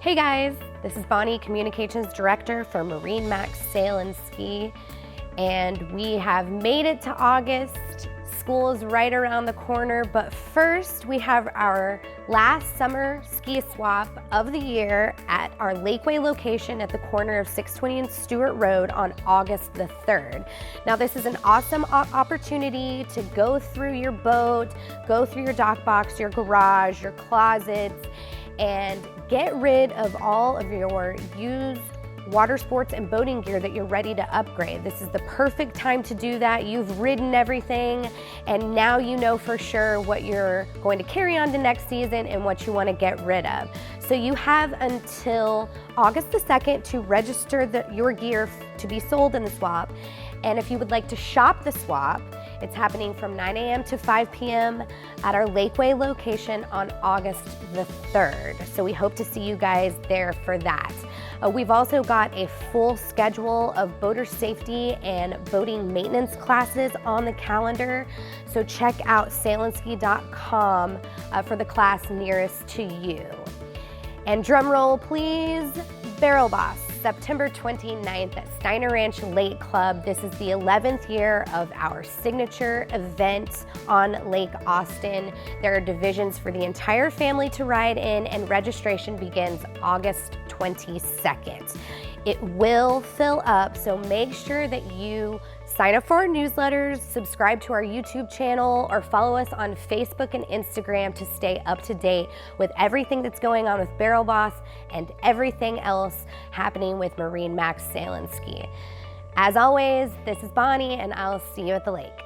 Hey guys, this is Bonnie, Communications Director for MarineMax Sail&Ski, and we have made it to August. School is right around the corner, but first we have our last summer ski swap of the year at our Lakeway location at the corner of 620 and Stewart Road on August the 3rd. Now this is an awesome opportunity to go through your boat, go through your dock box, your garage, your closets, and get rid of all of your used water sports and boating gear that you're ready to upgrade. This is the perfect time to do that. You've ridden everything and now you know for sure what you're going to carry on to next season and what you want to get rid of. So you have until August the 2nd to register your gear to be sold in the swap. And if you would like to shop the swap, it's happening from 9 a.m. to 5 p.m. at our Lakeway location on August the 3rd. So we hope to see you guys there for that. We've also got a full schedule of boater safety and boating maintenance classes on the calendar. So check out sail&ski.com for the class nearest to you. And drum roll please, Barrel Boss, September 29th at Steiner Ranch Lake Club. This is the 11th year of our signature event on Lake Austin. There are divisions for the entire family to ride in, and registration begins August 22nd. It will fill up, so make sure that you sign up for our newsletters, subscribe to our YouTube channel, or follow us on Facebook and Instagram to stay up to date with everything that's going on with Barrel Boss and everything else happening with MarineMax Sail&Ski. As always, this is Bonnie, and I'll see you at the lake.